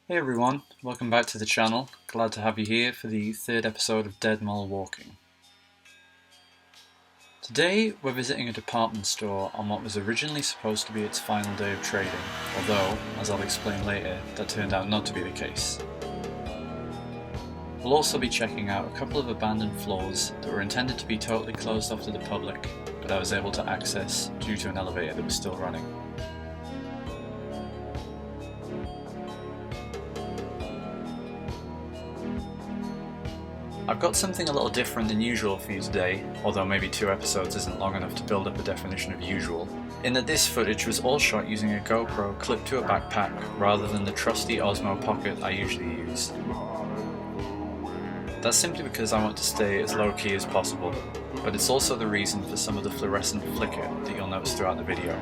Hey everyone, welcome back to the channel. Glad to have you here for the third episode of Dead Mall Walking. Today we're visiting a department store on what was originally supposed to be its final day of trading, although, as I'll explain later, that turned out not to be the case. We'll also be checking out a couple of abandoned floors that were intended to be totally closed off to the public, but I was able to access due to an elevator that was still running. I've got something a little different than usual for you today, although maybe 2 episodes isn't long enough to build up a definition of usual, in that this footage was all shot using a GoPro clipped to a backpack rather than the trusty Osmo Pocket I usually use. That's simply because I want to stay as low key as possible, but it's also the reason for some of the fluorescent flicker that you'll notice throughout the video.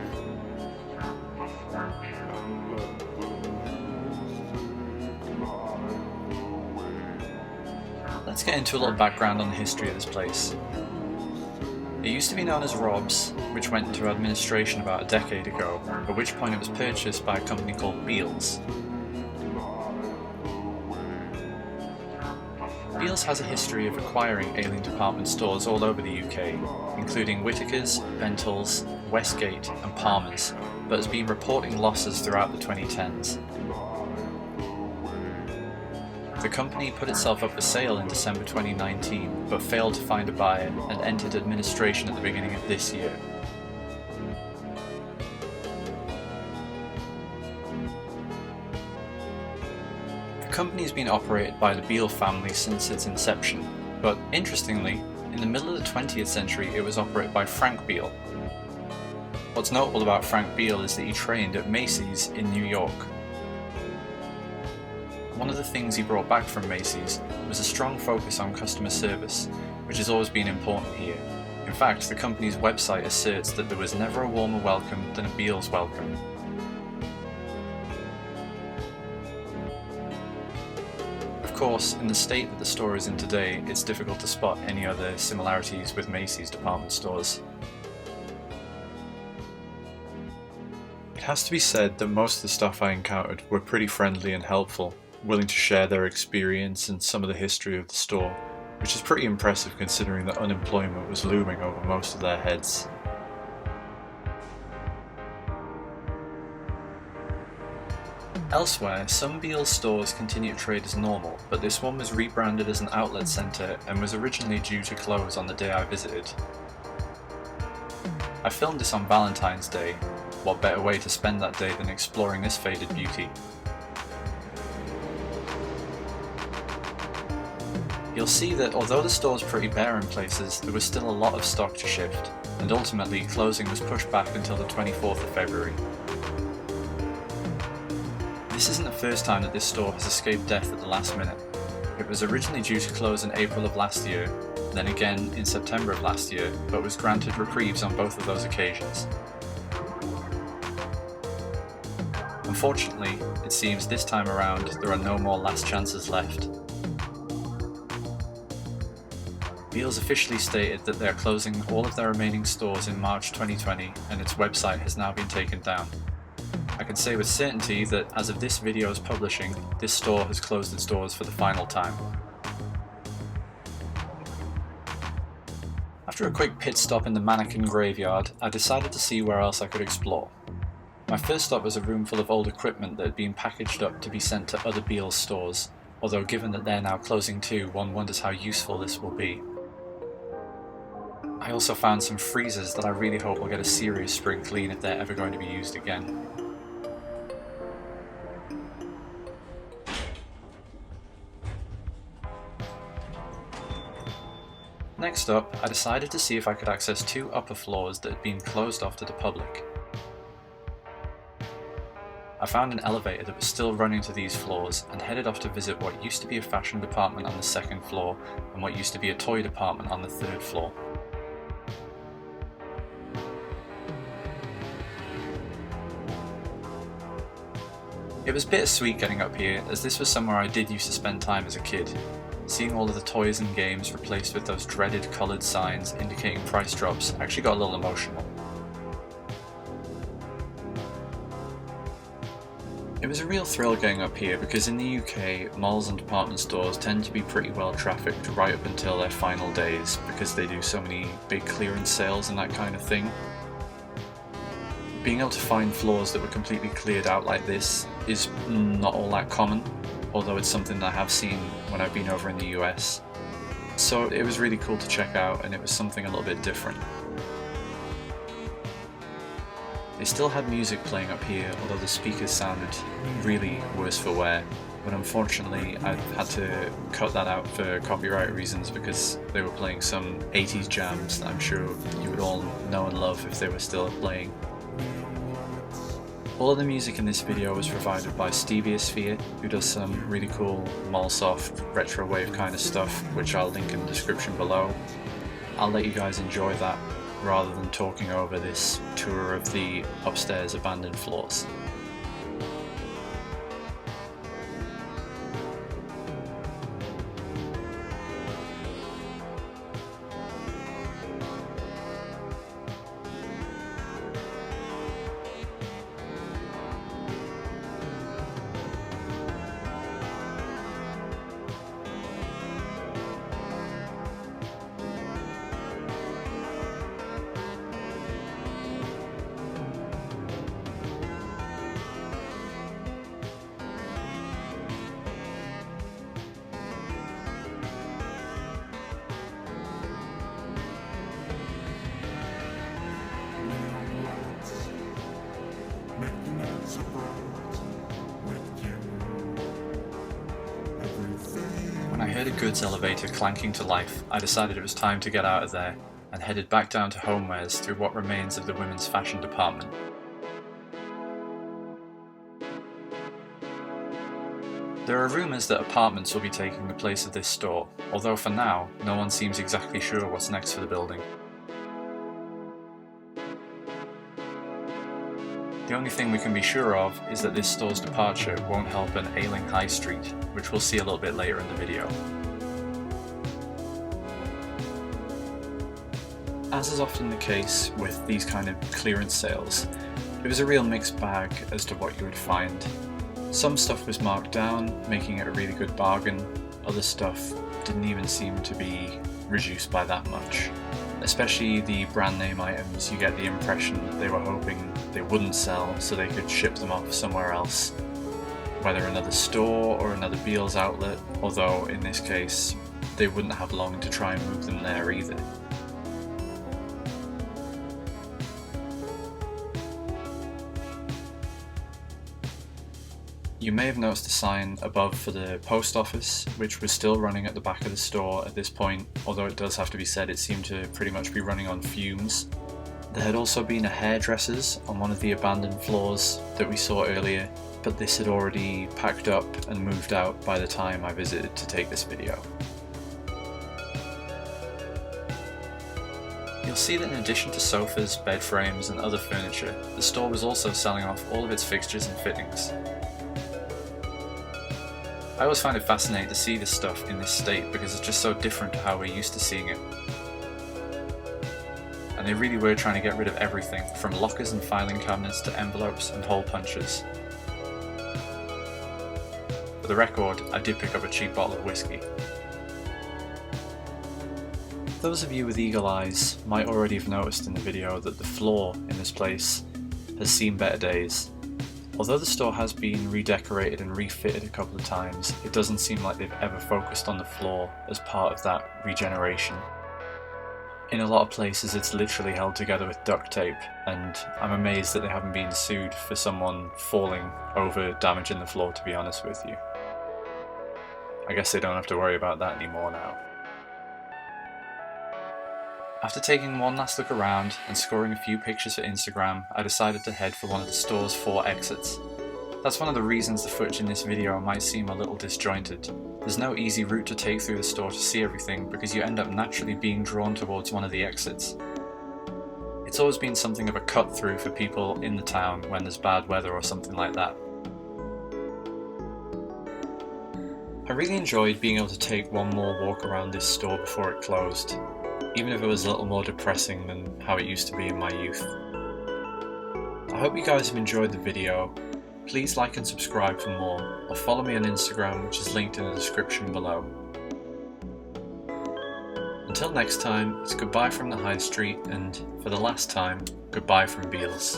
Let's get into a little background on the history of this place. It used to be known as Rob's, which went into administration about a decade ago, at which point it was purchased by a company called Beales. Beales has a history of acquiring alien department stores all over the UK, including Whittaker's, Bentall's, Westgate and Palmer's, but has been reporting losses throughout the 2010s. The company put itself up for sale in December 2019, but failed to find a buyer and entered administration at the beginning of this year. The company has been operated by the Beale family since its inception, but interestingly, in the middle of the 20th century it was operated by Frank Beale. What's notable about Frank Beale is that he trained at Macy's in New York. One of the things he brought back from Macy's was a strong focus on customer service, which has always been important here. In fact, the company's website asserts that there was never a warmer welcome than a Beale's welcome. Of course, in the state that the store is in today, it's difficult to spot any other similarities with Macy's department stores. It has to be said that most of the staff I encountered were pretty friendly and helpful, willing to share their experience and some of the history of the store, which is pretty impressive considering that unemployment was looming over most of their heads. Elsewhere, some Beale stores continue to trade as normal, but this one was rebranded as an outlet centre and was originally due to close on the day I visited. I filmed this on Valentine's Day. What better way to spend that day than exploring this faded beauty? You'll see that although the store was pretty bare in places, there was still a lot of stock to shift, and ultimately closing was pushed back until the 24th of February. This isn't the first time that this store has escaped death at the last minute. It was originally due to close in April of last year, then again in September of last year, but was granted reprieves on both of those occasions. Unfortunately, it seems this time around there are no more last chances left. Beales officially stated that they are closing all of their remaining stores in March 2020 and its website has now been taken down. I can say with certainty that as of this video's publishing, this store has closed its doors for the final time. After a quick pit stop in the mannequin graveyard, I decided to see where else I could explore. My first stop was a room full of old equipment that had been packaged up to be sent to other Beales stores, although given that they're now closing too, one wonders how useful this will be. I also found some freezers that I really hope will get a serious spring clean if they're ever going to be used again. Next up, I decided to see if I could access 2 upper floors that had been closed off to the public. I found an elevator that was still running to these floors and headed off to visit what used to be a fashion department on the 2nd floor and what used to be a toy department on the 3rd floor. It was bittersweet getting up here, as this was somewhere I did used to spend time as a kid. Seeing all of the toys and games replaced with those dreaded coloured signs indicating price drops actually got a little emotional. It was a real thrill getting up here because in the UK, malls and department stores tend to be pretty well trafficked right up until their final days because they do so many big clearance sales and that kind of thing. Being able to find floors that were completely cleared out like this is not all that common, although it's something that I have seen when I've been over in the US. So it was really cool to check out, and it was something a little bit different. They still had music playing up here, although the speakers sounded really worse for wear, but unfortunately I had to cut that out for copyright reasons because they were playing some 80s jams that I'm sure you would all know and love if they were still playing. All of the music in this video was provided by Stevia, who does some really cool mall-soft retro wave kind of stuff, which I'll link in the description below. I'll let you guys enjoy that rather than talking over this tour of the upstairs abandoned floors. When I heard a goods elevator clanking to life, I decided it was time to get out of there and headed back down to homewares through what remains of the women's fashion department. There are rumours that apartments will be taking the place of this store, although for now, no one seems exactly sure what's next for the building. The only thing we can be sure of is that this store's departure won't help an ailing high street, which we'll see a little bit later in the video. As is often the case with these kind of clearance sales, it was a real mixed bag as to what you would find. Some stuff was marked down, making it a really good bargain. Other stuff didn't even seem to be reduced by that much. Especially the brand name items, you get the impression that they were hoping they wouldn't sell so they could ship them off somewhere else. Whether another store or another Beales outlet, although in this case they wouldn't have long to try and move them there either. You may have noticed a sign above for the post office, which was still running at the back of the store at this point, although it does have to be said it seemed to pretty much be running on fumes. There had also been a hairdresser's on one of the abandoned floors that we saw earlier, but this had already packed up and moved out by the time I visited to take this video. You'll see that in addition to sofas, bed frames and other furniture, the store was also selling off all of its fixtures and fittings. I always find it fascinating to see this stuff in this state because it's just so different to how we're used to seeing it. And they really were trying to get rid of everything, from lockers and filing cabinets to envelopes and hole punches. For the record, I did pick up a cheap bottle of whiskey. Those of you with eagle eyes might already have noticed in the video that the floor in this place has seen better days. Although the store has been redecorated and refitted a couple of times, it doesn't seem like they've ever focused on the floor as part of that regeneration. In a lot of places it's literally held together with duct tape, and I'm amazed that they haven't been sued for someone falling over damaging the floor, to be honest with you. I guess they don't have to worry about that anymore now. After taking one last look around and scoring a few pictures for Instagram, I decided to head for one of the store's 4 exits. That's one of the reasons the footage in this video might seem a little disjointed. There's no easy route to take through the store to see everything because you end up naturally being drawn towards one of the exits. It's always been something of a cut through for people in the town when there's bad weather or something like that. I really enjoyed being able to take one more walk around this store before it closed, even if it was a little more depressing than how it used to be in my youth. I hope you guys have enjoyed the video. Please like and subscribe for more, or follow me on Instagram, which is linked in the description below. Until next time, it's goodbye from the High Street and, for the last time, goodbye from Beales.